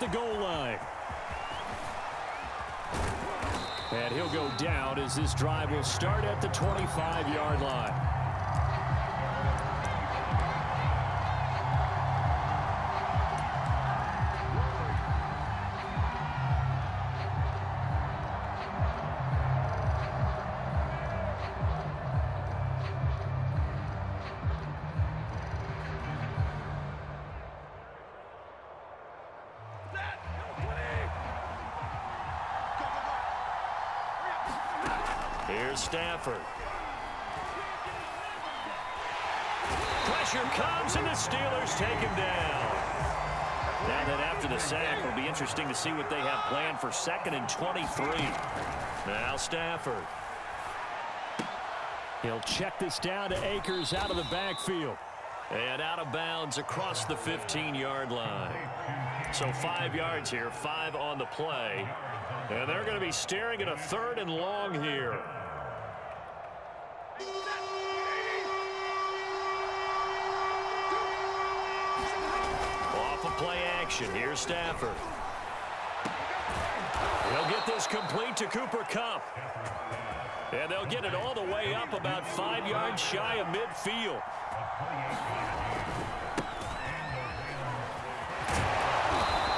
the goal line. And he'll go down as this drive will start at the 25-yard line. Here's Stafford. Pressure comes, and the Steelers take him down. Now that after the sack, it'll be interesting to see what they have planned for 2nd and 23. Now Stafford. He'll check this down to Akers out of the backfield. And out of bounds across the 15-yard line. So 5 yards here, 5 on the play. And they're going to be staring at a 3rd and long here. Off of play action. Here's Stafford. He'll get this complete to Cooper Kupp. And they'll get it all the way up about 5 yards shy of midfield.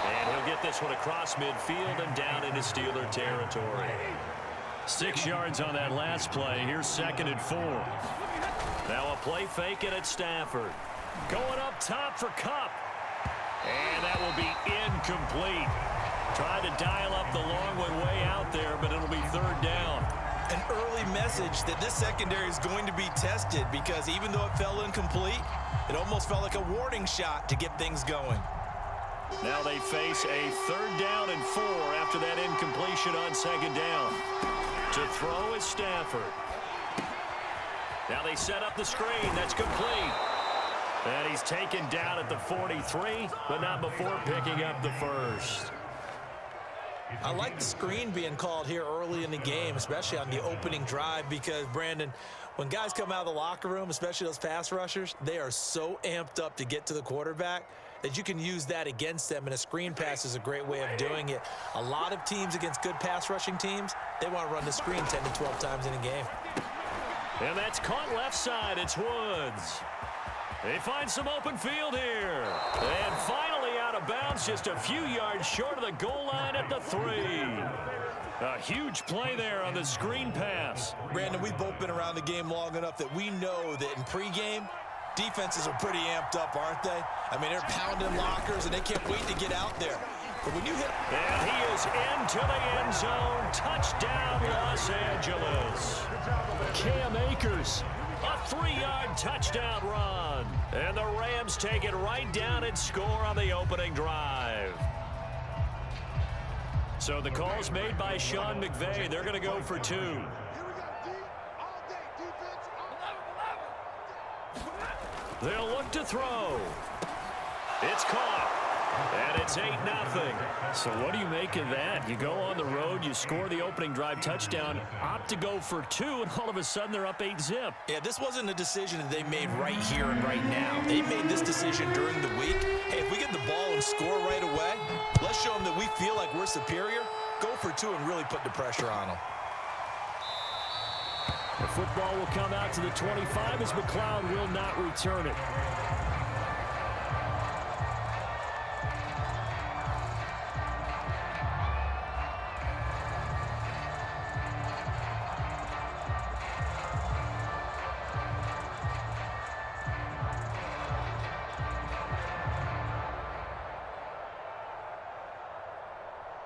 And he'll get this one across midfield and down into Steeler territory. 6 yards on that last play. Here's 2nd and 4. Now a play fake it at Stafford. Going up top for Kupp. And that will be incomplete. Trying to dial up the long one way out there, but it'll be 3rd down. An early message that this secondary is going to be tested, because even though it fell incomplete, it almost felt like a warning shot to get things going. Now they face a 3rd down and 4 after that incompletion on 2nd down. To throw is Stafford. Now they set up the screen. That's complete. And he's taken down at the 43, but not before picking up the 1st. I like the screen being called here early in the game, especially on the opening drive, because, Brandon, when guys come out of the locker room, especially those pass rushers, they are so amped up to get to the quarterback that you can use that against them, and a screen pass is a great way of doing it. A lot of teams against good pass rushing teams, they want to run the screen 10 to 12 times in a game. And that's caught left side. It's Woods. They find some open field here. And finally out of bounds, just a few yards short of the goal line at the 3. A huge play there on the screen pass. Brandon, we've both been around the game long enough that we know that in pregame, defenses are pretty amped up, aren't they? I mean, they're pounding lockers, and they can't wait to get out there. But when you hit... And he is into the end zone. Touchdown, Los Angeles. Cam Akers. A 3-yard touchdown run. And the Rams take it right down and score on the opening drive. So the call's made by Sean McVay. They're going to go for 2. They'll look to throw. It's caught. And it's 8-0. So what do you make of that? You go on the road, you score the opening drive touchdown, opt to go for 2, and all of a sudden they're up 8-zip. Yeah, this wasn't a decision that they made right here and right now. They made this decision during the week. Hey, if we get the ball and score right away, let's show them that we feel like we're superior. Go for 2 and really put the pressure on them. The football will come out to the 25 as McLeod will not return it.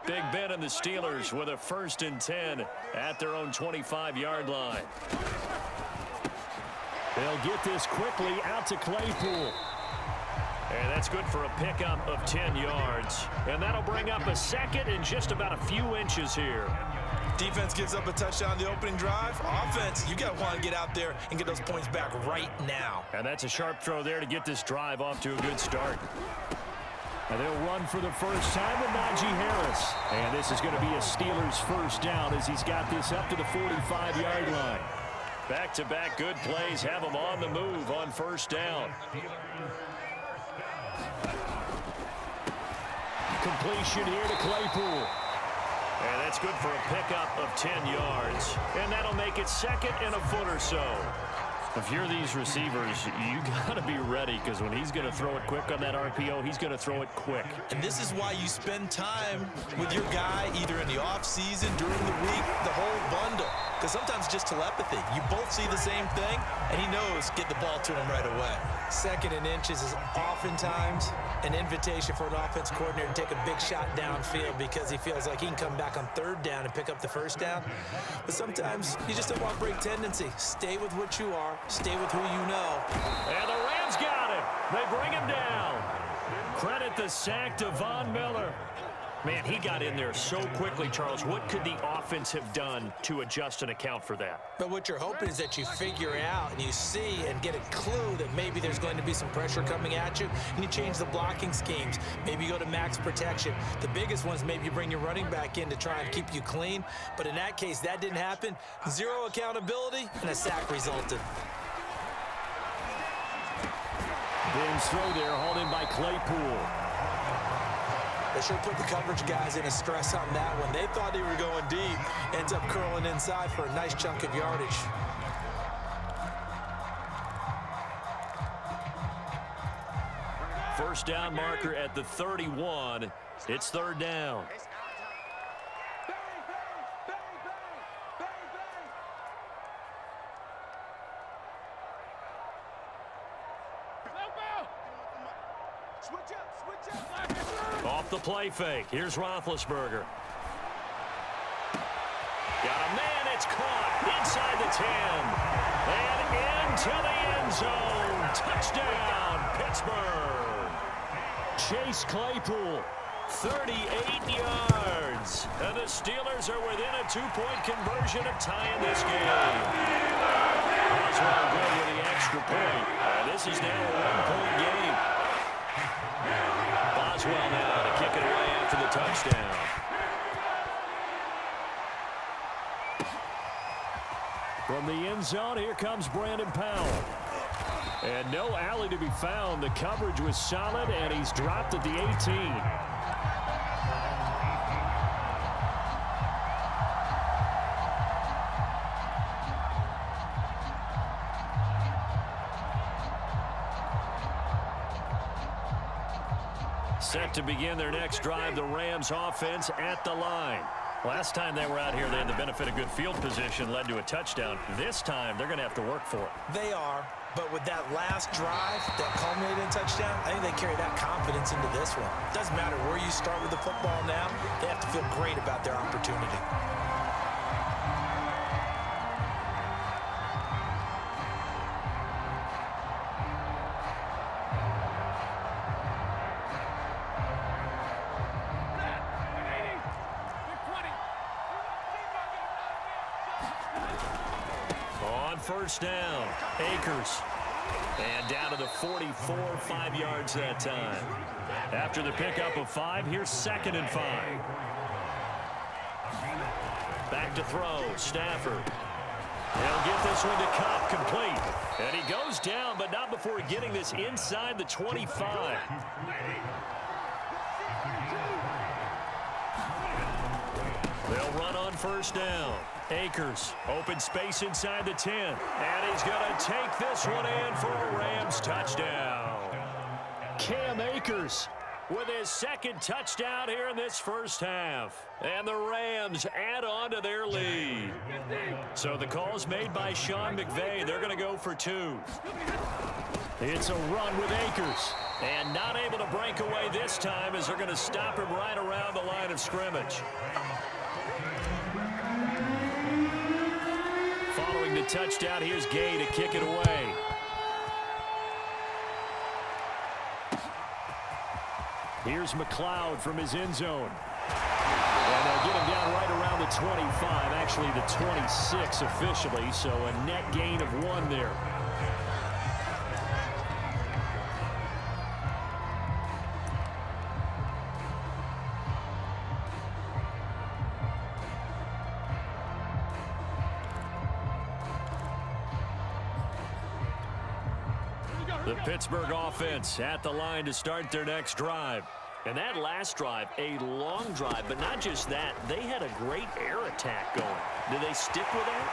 Big Ben and the Steelers with a 1st and 10 at their own 25-yard line. They'll get this quickly out to Claypool. And that's good for a pickup of 10 yards. And that'll bring up a 2nd and just about a few inches here. Defense gives up a touchdown on the opening drive. Offense, you got to want to get out there and get those points back right now. And that's a sharp throw there to get this drive off to a good start. And they'll run for the first time with Najee Harris. And this is going to be a Steelers 1st down as he's got this up to the 45-yard line. Back-to-back good plays have him on the move on 1st down. completion here to Claypool. And that's good for a pickup of 10 yards. And that'll make it second and a foot or so. If you're these receivers, you got to be ready, because when he's going to throw it quick on that RPO, he's going to throw it quick. And this is why you spend time with your guy either in the offseason, during the week, the whole bundle. Because sometimes just telepathy. You both see the same thing, and he knows get the ball to him right away. Second and inches is oftentimes an invitation for an offense coordinator to take a big shot downfield because he feels like he can come back on third down and pick up the first down. But sometimes you just don't want break tendency. Stay with what you are. Stay with who you know. And the Rams got him. They bring him down. Credit the sack to Von Miller. Man, he got in there so quickly, Charles. What could the offense have done to adjust and account for that? But what you're hoping is that you figure out and you see and get a clue that maybe there's going to be some pressure coming at you, and you change the blocking schemes. Maybe you go to max protection. The biggest one is maybe you bring your running back in to try and keep you clean. But in that case, that didn't happen. Zero accountability, and a sack resulted. Ben's throw there, hauled in by Claypool. They should have put the coverage guys in a stress on that one. They thought they were going deep. Ends up curling inside for a nice chunk of yardage. First down marker at the 31. It's third down. Off the play fake. Here's Roethlisberger. Got a man. It's caught inside the 10. And into the end zone. Touchdown, Pittsburgh. Chase Claypool, 38 yards. And the Steelers are within a 2-point conversion of tying this game. Osweiler good with the extra point. This is now a 1-point game. Boswell now to kick it away after the touchdown. From the end zone, here comes Brandon Powell. And no alley to be found. The coverage was solid, and he's dropped at the 18. Set to begin their next drive, the Rams offense at the line. Last time they were out here, they had the benefit of good field position, led to a touchdown. This time, they're going to have to work for it. They are, but with that last drive that culminated in a touchdown, I think they carry that confidence into this one. Doesn't matter where you start with the football now, they have to feel great about their opportunity. First down, Akers. And down to the 44, 5 yards that time. After the pickup of 5, here's 2nd and 5. Back to throw, Stafford. He'll get this one to Cup, complete. And he goes down, but not before getting this inside the 25. They'll run on first down. Akers, open space inside the 10. And he's going to take this one in for a Rams touchdown. Cam Akers with his 2nd touchdown here in this first half. And the Rams add on to their lead. So the call's made by Sean McVay. They're going to go for 2. It's a run with Akers. And not able to break away this time as they're going to stop him right around the line of scrimmage. Following the touchdown, here's Gay to kick it away. Here's McLeod from his end zone. And they'll get him down right around the 25, actually the 26 officially, so a net gain of 1 there. The Pittsburgh offense at the line to start their next drive. And that last drive, a long drive, but not just that. They had a great air attack going. Do they stick with that?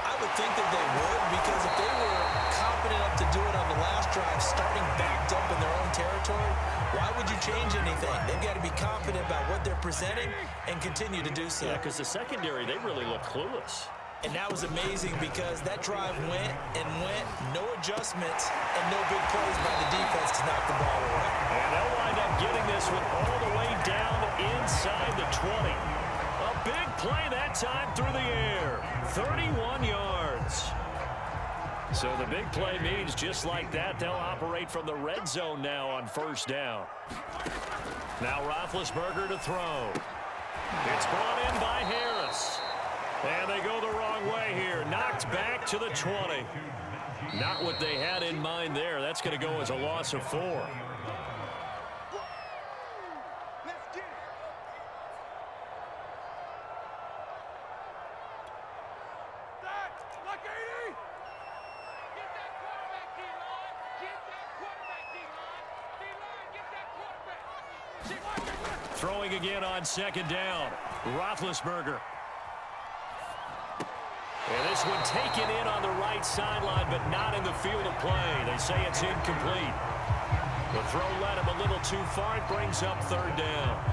I would think that they would, because if they were confident enough to do it on the last drive, starting backed up in their own territory, why would you change anything? They've got to be confident about what they're presenting and continue to do so. Yeah, because the secondary, they really look clueless. And that was amazing because that drive went and went, no adjustments, and no big plays by the defense to knock the ball away. And they'll wind up getting this one all the way down inside the 20. A big play that time through the air. 31 yards. So the big play means just like that, they'll operate from the red zone now on first down. Now Roethlisberger to throw. It's brought in by Harris. And they go the wrong way here. Knocked back to the 20. Not what they had in mind there. That's going to go as a loss of 4. Throwing again on second down. Roethlisberger. And this one taken in on the right sideline, but not in the field of play. They say it's incomplete. The throw led him a little too far. It brings up third down.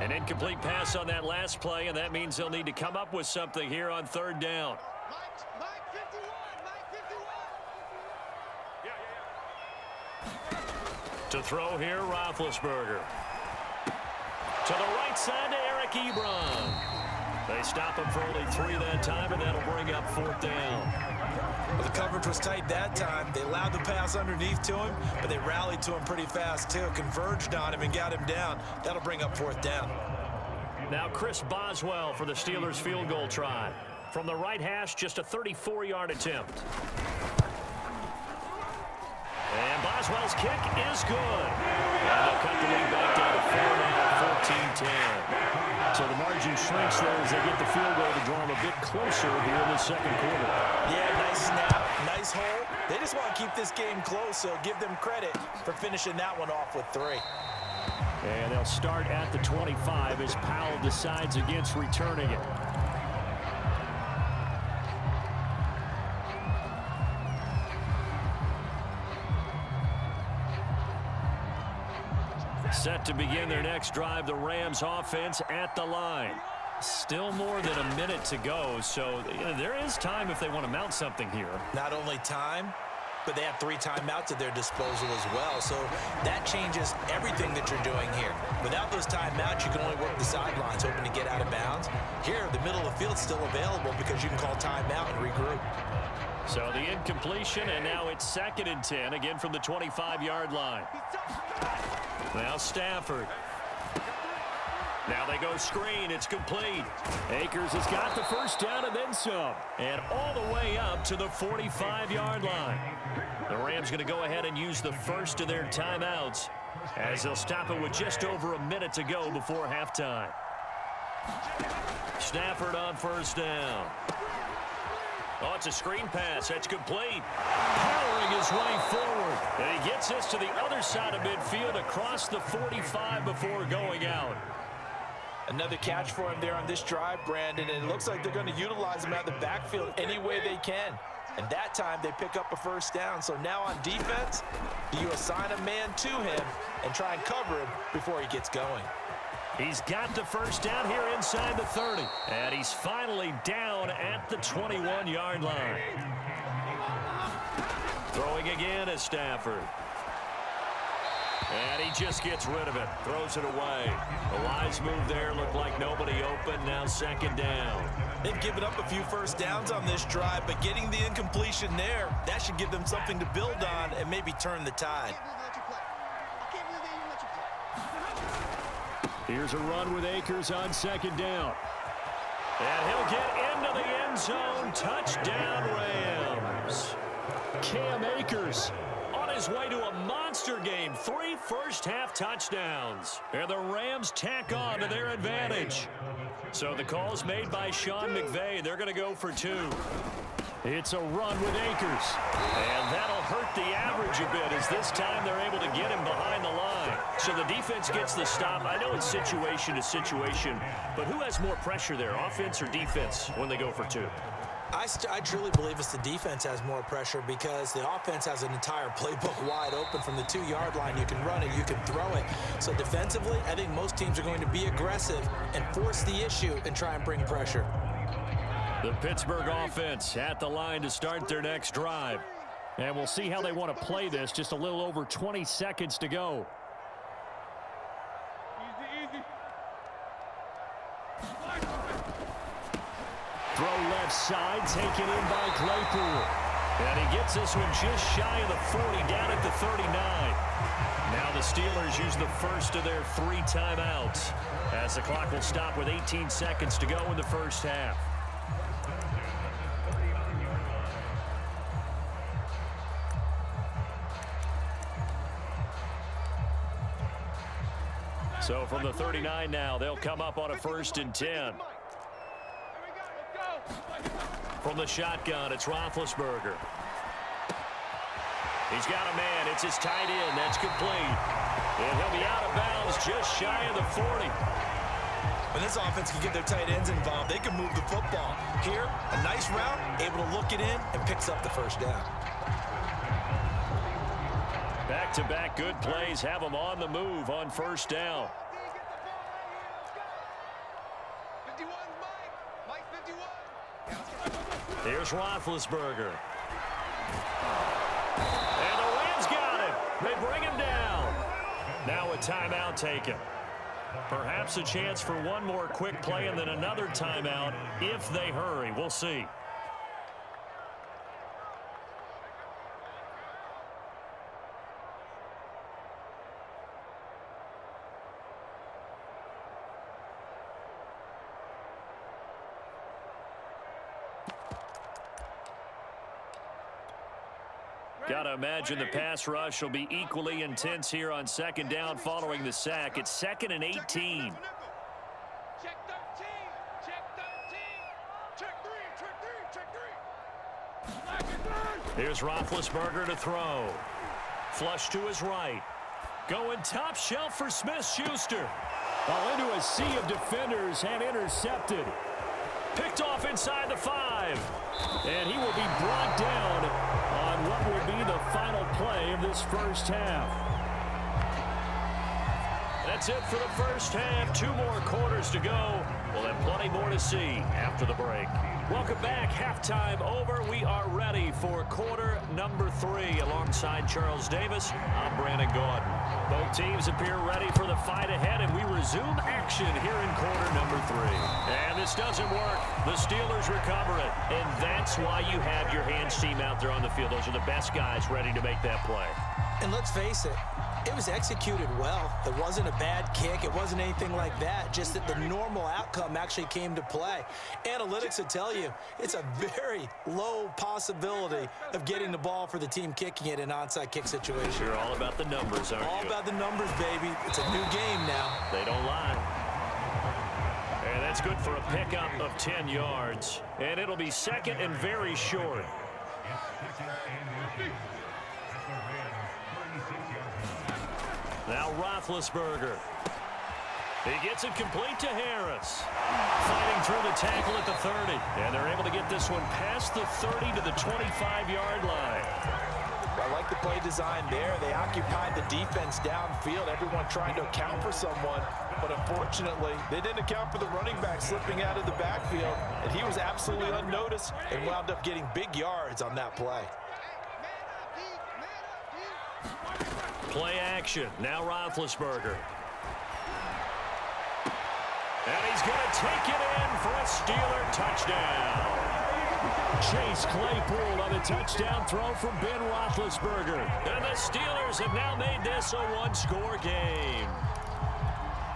An incomplete pass on that last play, and that means they'll need to come up with something here on third down. To throw here, Roethlisberger. To the right side to Eric Ebron. They stop him for only 3 that time, and that'll bring up fourth down. Well, the coverage was tight that time. They allowed the pass underneath to him, but they rallied to him pretty fast, too. Converged on him and got him down. That'll bring up fourth down. Now Chris Boswell for the Steelers field goal try. From the right hash, just a 34-yard attempt. And Boswell's kick is good. And they'll cut the lead back down to 4 now, 14-10. So the margin shrinks there as they get the field goal to draw them a bit closer here in the second quarter. Yeah, nice snap, nice hole. They just want to keep this game close, so give them credit for finishing that one off with 3. And they'll start at the 25 as Powell decides against returning it. Set to begin their next drive, the Rams offense at the line. Still more than a minute to go, so there is time if they want to mount something here. Not only time, but they have 3 timeouts at their disposal as well, so that changes everything that you're doing here. Without those timeouts, you can only work the sidelines, hoping to get out of bounds. Here, the middle of the field's still available because you can call timeout and regroup. So the incompletion, and now it's 2nd and 10, again from the 25-yard line. Now Stafford. Now they go screen. It's complete. Akers has got the first down and then some. And all the way up to the 45-yard line. The Rams going to go ahead and use the first of their timeouts as they'll stop it with just over a minute to go before halftime. Stafford on first down. Oh, it's a screen pass. That's complete. Powering his way forward. And he gets this to the other side of midfield across the 45 before going out. Another catch for him there on this drive, Brandon, and it looks like they're going to utilize him out of the backfield any way they can. And that time they pick up a first down. So now on defense, do you assign a man to him and try and cover him before he gets going? He's got the first down here inside the 30. And he's finally down at the 21-yard line. Throwing again is Stafford. And he just gets rid of it. Throws it away. A wise move there. Looked like nobody open. Now 2nd down. They've given up a few first downs on this drive, but getting the incompletion there, that should give them something to build on and maybe turn the tide. Here's a run with Akers on 2nd down. And he'll get into the end zone. Touchdown, Rams. Cam Akers on his way to a monster game. 3 first-half touchdowns. And the Rams tack on to their advantage. So the call's made by Sean McVay. They're going to go for 2. It's a run with Akers. And that'll hurt the average a bit as this time they're able to get him behind the line. So the defense gets the stop. I know it's situation to situation, but who has more pressure there, offense or defense, when they go for 2? I truly believe it's the defense has more pressure because the offense has an entire playbook wide open from the 2-yard line. You can run it, you can throw it. So defensively, I think most teams are going to be aggressive and force the issue and try and bring pressure. The Pittsburgh offense at the line to start their next drive. And we'll see how they want to play this. Just a little over 20 seconds to go. Throw left side, taken in by Claypool. And he gets this one just shy of the 40, down at the 39. Now the Steelers use the first of their 3 timeouts as the clock will stop with 18 seconds to go in the first half. So from the 39 now, they'll come up on a 1st and 10. From the shotgun, it's Roethlisberger. He's got a man. It's his tight end. That's complete. And he'll be out of bounds just shy of the 40. When this offense can get their tight ends involved, they can move the football. Here, a nice route, able to look it in, and picks up the first down. Back-to-back good plays have them on the move on 1st down. Here's Roethlisberger. And the Rams got him. They bring him down. Now a timeout taken. Perhaps a chance for one more quick play and then another timeout if they hurry. We'll see. Got to imagine the pass rush will be equally intense here on 2nd down following the sack. It's 2nd and 18. Check 13. Check 13. Check 3. Check 3. Check 3. Here's Roethlisberger to throw. Flush to his right. Going top shelf for Smith-Schuster. Into a sea of defenders and intercepted. Picked off inside the 5. And he will be brought down on what will be the final play of this first half. That's it for the first half. 2 more quarters to go. We'll have plenty more to see after the break. Welcome back. Halftime over. We are ready for quarter number 3. Alongside Charles Davis, I'm Brandon Gordon. Both teams appear ready for the fight ahead, and we resume action here in quarter number 3. And this doesn't work. The Steelers recover it, and that's why you have your hands team out there on the field. Those are the best guys ready to make that play. And let's face it, it was executed well. It wasn't a bad kick. It wasn't anything like that. Just that the normal outcome actually came to play. Analytics will tell you it's a very low possibility of getting the ball for the team kicking it in an onside kick situation. You're all about the numbers, aren't you? All about the numbers, baby. It's a new game now. They don't lie. And that's good for a pickup of 10 yards. And it'll be 2nd and very short. Now Roethlisberger. He gets it complete to Harris. Fighting through the tackle at the 30. And they're able to get this one past the 30 to the 25-yard line. I like the play design there. They occupied the defense downfield, everyone trying to account for someone. But unfortunately, they didn't account for the running back slipping out of the backfield. And he was absolutely unnoticed and wound up getting big yards on that play. Play action. Now Roethlisberger. And he's going to take it in for a Steeler touchdown. Chase Claypool on the touchdown throw from Ben Roethlisberger. And the Steelers have now made this a 1-score game.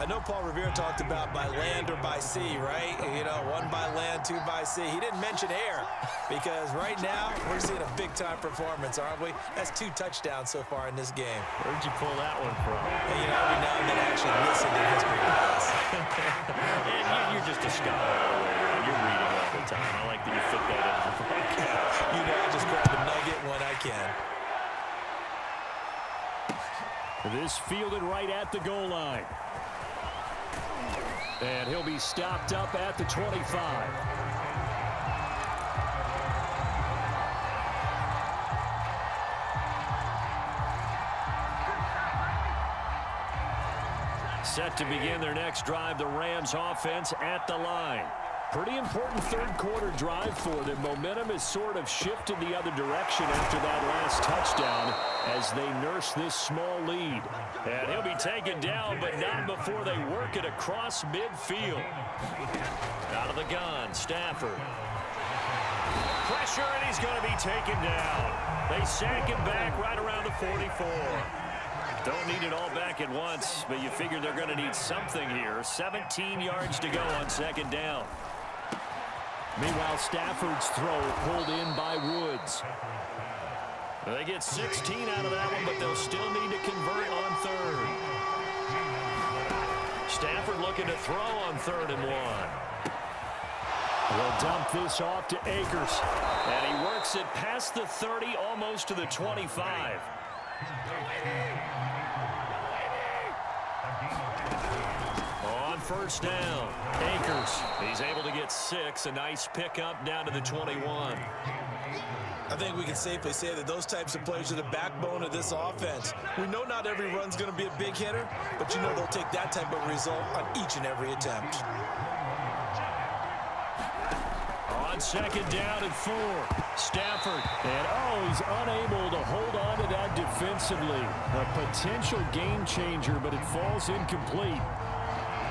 I know Paul Revere talked about by land or by sea, right? You know, one by land, going to by C. He didn't mention air because right now we're seeing a big-time performance, aren't we? That's 2 touchdowns so far in this game. Where'd you pull that one from? And, you know, every now and then I actually listen to history class. And you're just a scholar. You're reading all the time. I like that you fit that into the podcast. You know, I just grab a nugget when I can. This fielded right at the goal line. And he'll be stopped up at the 25. Set to begin their next drive, the Rams offense at the line. Pretty important third-quarter drive for them. Momentum has sort of shifted the other direction after that last touchdown as they nurse this small lead. And he'll be taken down, but not before they work it across midfield. Out of the gun, Stafford. Pressure, and he's going to be taken down. They sack him back right around the 44. Don't need it all back at once, but you figure they're going to need something here. 17 yards to go on second down. Meanwhile, Stafford's throw pulled in by Woods. They get 16 out of that one, but they'll still need to convert on third. Stafford looking to throw on 3rd and 1. We'll dump this off to Akers. And he works it past the 30, almost to the 25. On first down, Akers. He's able to get 6. A nice pickup down to the 21. I think we can safely say that those types of plays are the backbone of this offense. We know not every run's going to be a big hitter, but you know they'll take that type of result on each and every attempt. On second down and 4, Stafford. And he's unable to hold on to that defensively. A potential game changer, but it falls incomplete.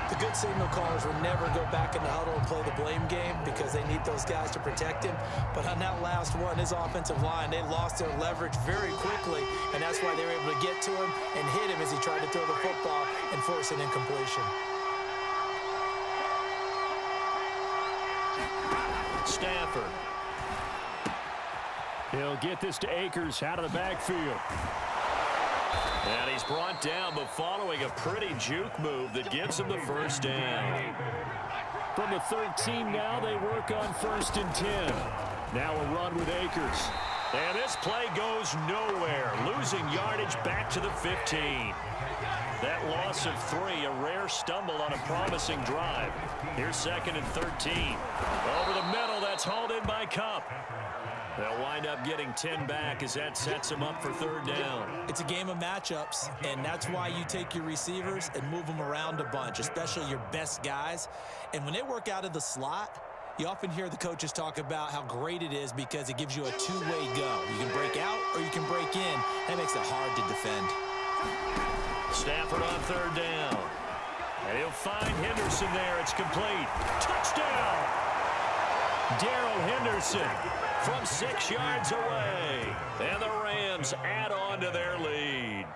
The good signal callers will never go back in the huddle and play the blame game because they need those guys to protect him. But on that last one, his offensive line, they lost their leverage very quickly, and that's why they were able to get to him and hit him as he tried to throw the football and force an incompletion. Stafford. He'll get this to Akers out of the backfield. And he's brought down, but following a pretty juke move that gives him the first down. From the 13 now, they work on 1st and 10. Now a run with Akers. And this play goes nowhere, losing yardage back to the 15. That loss of 3, a rare stumble on a promising drive. Here's 2nd and 13. Over the middle, that's hauled in by Kupp. They'll wind up getting 10 back as that sets them up for 3rd down. It's a game of matchups, and that's why you take your receivers and move them around a bunch, especially your best guys. And when they work out of the slot, you often hear the coaches talk about how great it is because it gives you a two-way go. You can break out or you can break in. That makes it hard to defend. Stafford on 3rd down. And he'll find Henderson there. It's complete. Touchdown! Darrell Henderson from 6 yards away. And the Rams add on to their lead.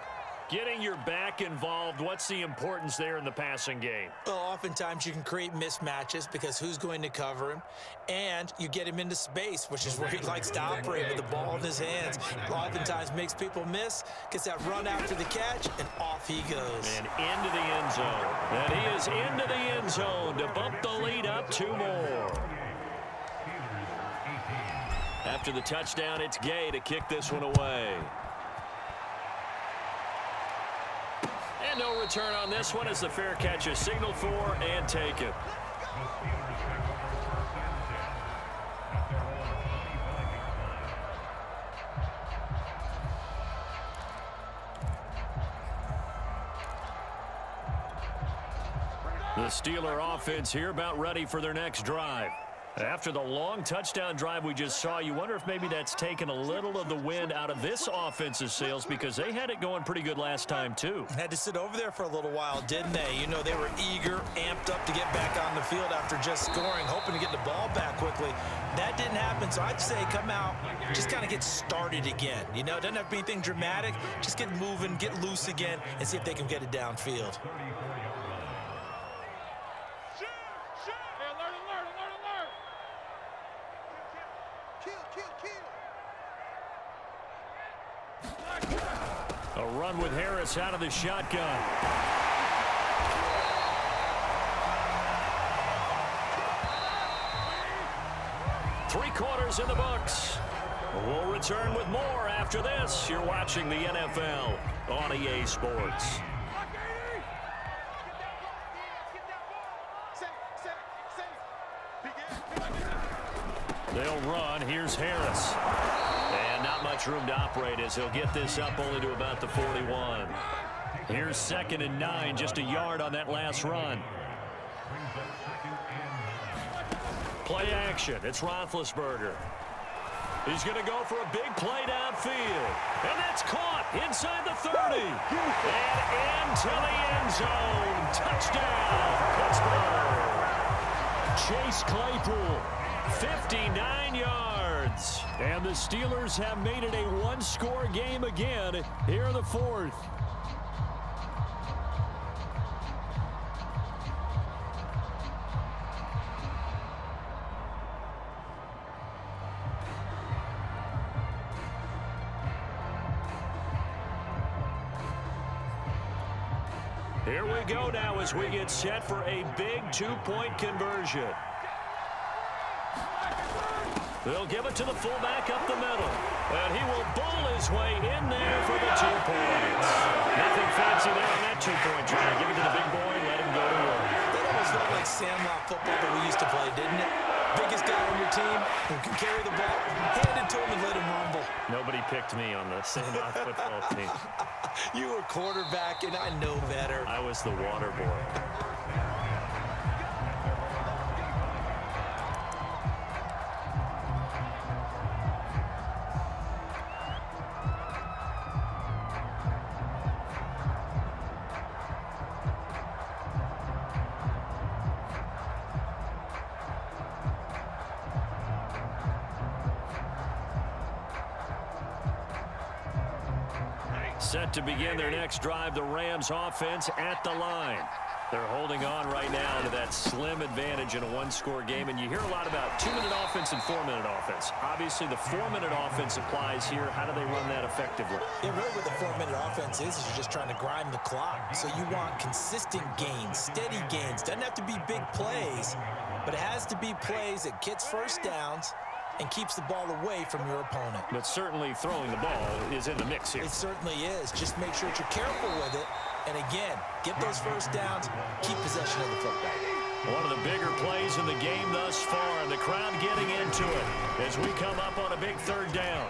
Getting your back involved, what's the importance there in the passing game? Well, oftentimes you can create mismatches because who's going to cover him, and you get him into space, which is where he likes to operate with the ball in his hands. Oftentimes makes people miss, gets that run after the catch, and off he goes. And into the end zone. And he is into the end zone to bump the lead up 2 more. After the touchdown, it's Gay to kick this one away. And no return on this one as the fair catch is signaled for and taken. The Steeler offense here about ready for their next drive. After the long touchdown drive we just saw, you wonder if maybe that's taken a little of the wind out of this offense's sails because they had it going pretty good last time too. Had to sit over there for a little while, didn't they? You know, they were eager, amped up to get back on the field after just scoring, hoping to get the ball back quickly. That didn't happen, so I'd say come out, just kind of get started again. You know, it doesn't have to be anything dramatic. Just get moving, get loose again, and see if they can get it downfield. A run with Harris out of the shotgun. Three quarters in the books. We'll return with more after this. You're watching the NFL on EA Sports. They'll run. Here's Harris. And not much room to operate as he'll get this up only to about the 41. Here's 2nd and 9, just a yard on that last run. Play action. It's Roethlisberger. He's going to go for a big play downfield. And that's caught inside the 30. And into the end zone. Touchdown, Pittsburgh. Chase Claypool, 59 yards. And the Steelers have made it a one-score game again here in the fourth. Here we go now as we get set for a big two-point conversion. They'll give it to the fullback up the middle. And he will bowl his way in there for the 2 points. Nothing fancy there on that two-point try. Give it to the big boy and let him go to work. That almost looked like sandlot football that we used to play, didn't it? Biggest guy on your team who can carry the ball, hand it to him and let him rumble. Nobody picked me on the sandlot football team. You were quarterback, and I know better. I was the water boy. Set to begin their next drive, the Rams offense at the line. They're holding on right now to that slim advantage in a one-score game, and you hear a lot about 2-minute offense and 4-minute offense. Obviously, the 4-minute offense applies here. How do they run that effectively? Yeah, really what the 4-minute offense is you're just trying to grind the clock. So you want consistent gains, steady gains. Doesn't have to be big plays, but it has to be plays that gets first downs and keeps the ball away from your opponent. But certainly throwing the ball is in the mix here. It certainly is. Just make sure that you're careful with it. And again, get those first downs, keep possession of the football. One of the bigger plays in the game thus far, and the crowd getting into it as we come up on a big 3rd down.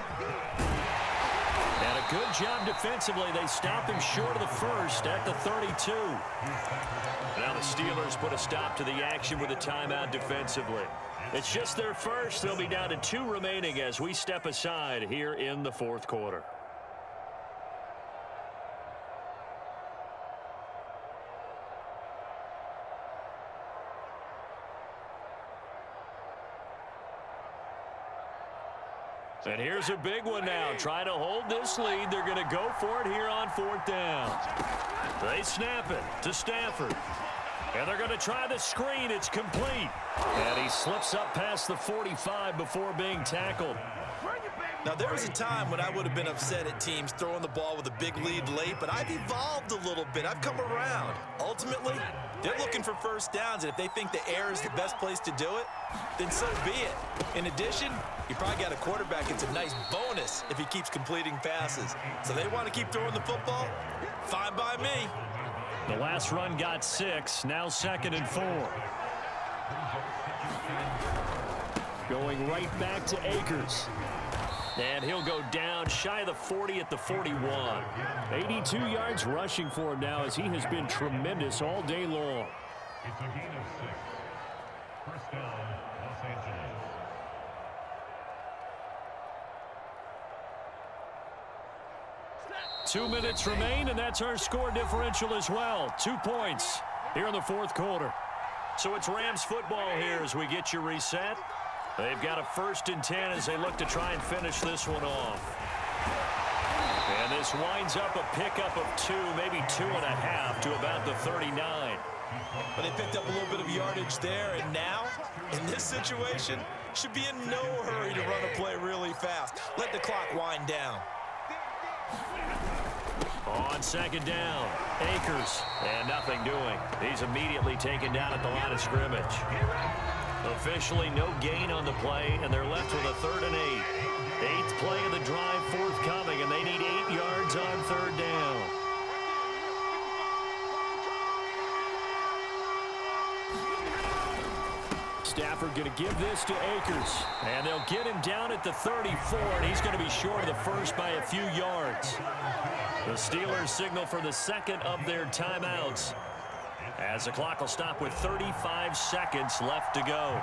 And a good job defensively. They stop him short of the first at the 32. Now the Steelers put a stop to the action with a timeout defensively. It's just their first. They'll be down to 2 remaining as we step aside here in the 4th quarter. And here's a big one now. Trying to hold this lead. They're going to go for it here on 4th down. They snap it to Stafford. And they're going to try the screen. It's complete. And he slips up past the 45 before being tackled. Now, there was a time when I would have been upset at teams throwing the ball with a big lead late, but I've evolved a little bit. I've come around. Ultimately, they're looking for first downs, and if they think the air is the best place to do it, then so be it. In addition, you probably got a quarterback. It's a nice bonus if he keeps completing passes. So they want to keep throwing the football? Fine by me. The last run got 6. Now 2nd and 4. Going right back to Akers. And he'll go down shy of the 40 at the 41. 82 yards rushing for him now as he has been tremendous all day long. It's a gain of 6. First down, Los Angeles. Two minutes remain, and that's our score differential as well. 2 points here in the 4th quarter. So it's Rams football here as we get you reset. They've got a 1st and 10 as they look to try and finish this one off. And this winds up a pickup of 2, maybe 2.5 to about the 39. But they picked up a little bit of yardage there, and now, in this situation, should be in no hurry to run a play really fast. Let the clock wind down. On second down, Akers, and nothing doing. He's immediately taken down at the line of scrimmage. Officially no gain on the play, and they're left with a 3rd and 8. 8th play of the drive forthcoming, and they need 8 yards on 3rd down. Stafford going to give this to Akers, and they'll get him down at the 34, and he's going to be short of the first by a few yards. The Steelers signal for the second of their timeouts, as the clock will stop with 35 seconds left to go.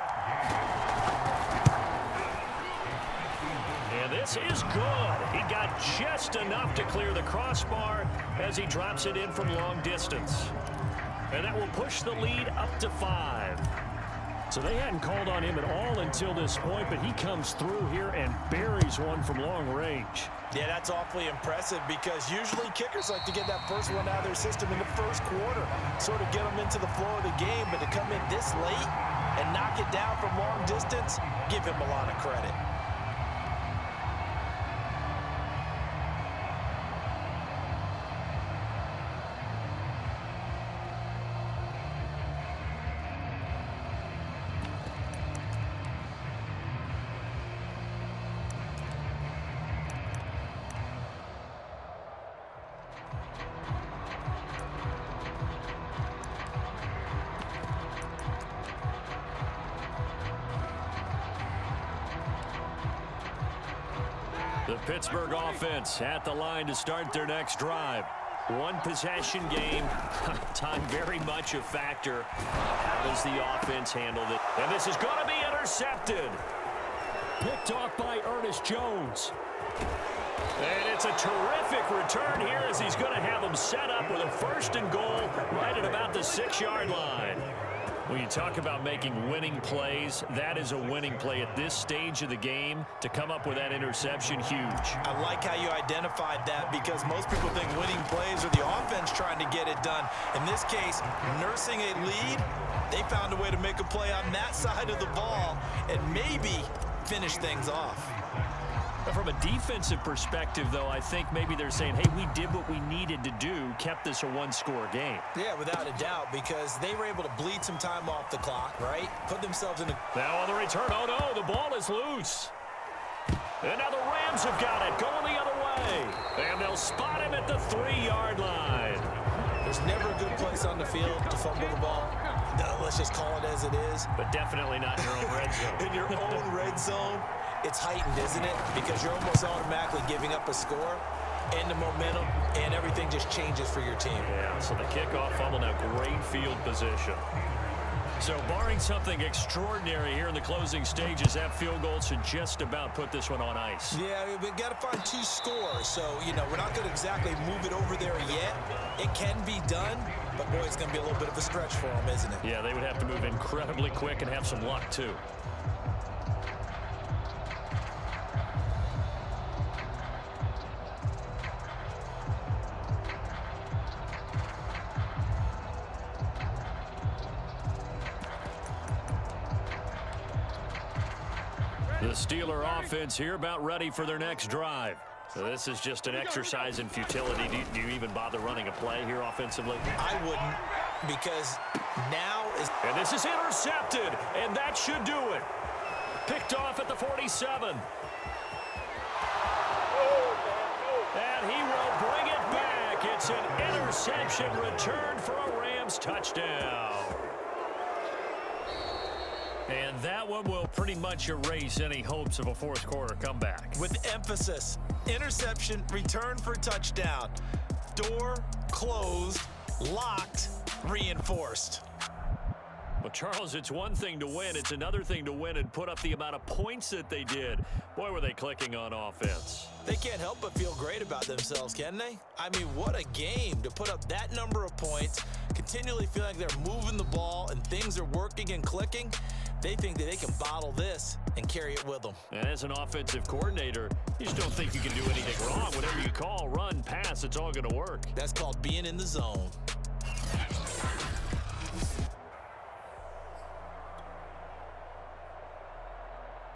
And this is good. He got just enough to clear the crossbar as he drops it in from long distance. And that will push the lead up to 5. So they hadn't called on him at all until this point, but he comes through here and buries one from long range. Yeah, that's awfully impressive because usually kickers like to get that first one out of their system in the first quarter, sort of get them into the flow of the game, but to come in this late and knock it down from long distance, give him a lot of credit. The Pittsburgh offense at the line to start their next drive. One possession game. Time very much a factor. How does the offense handle it? And this is going to be intercepted. Picked off by Ernest Jones. And it's a terrific return here as he's going to have them set up with a 1st and goal right at about the 6-yard line. When you talk about making winning plays, that is a winning play at this stage of the game. To come up with that interception, huge. I like how you identified that because most people think winning plays are the offense trying to get it done. In this case, nursing a lead, they found a way to make a play on that side of the ball and maybe finish things off. But from a defensive perspective, though, I think maybe they're saying, hey, we did what we needed to do, kept this a 1-score game. Yeah, without a doubt, because they were able to bleed some time off the clock, right? Put themselves in a... Now on the return, oh no, the ball is loose. And now the Rams have got it, going the other way. And they'll spot him at the 3-yard line. There's never a good place on the field to fumble the ball. Let's just call it as it is. But definitely not in your own red zone. In your own red zone, it's heightened, isn't it? Because you're almost automatically giving up a score and the momentum, and everything just changes for your team. Yeah, so the kickoff fumble, now great field position. So barring something extraordinary here in the closing stages, that field goal should just about put this one on ice. Yeah, we've got to find 2 scores. So, you know, we're not going to exactly move it over there yet. It can be done, but boy, it's going to be a little bit of a stretch for them, isn't it? Yeah, they would have to move incredibly quick and have some luck, too. The Steeler offense here about ready for their next drive. So this is just an exercise in futility. Do you even bother running a play here offensively? I wouldn't, because now is... And this is intercepted, and that should do it. Picked off at the 47. And he will bring it back. It's an interception return for a Rams touchdown. And that one will pretty much erase any hopes of a fourth quarter comeback. With emphasis, interception, return for touchdown. Door closed, locked, reinforced. Well, Charles, it's one thing to win. It's another thing to win and put up the amount of points that they did. Boy, were they clicking on offense. They can't help but feel great about themselves, can they? I mean, what a game to put up that number of points, continually feel like they're moving the ball and things are working and clicking. They think that they can bottle this and carry it with them. And as an offensive coordinator, you just don't think you can do anything wrong. Whatever you call, run, pass, it's all going to work. That's called being in the zone.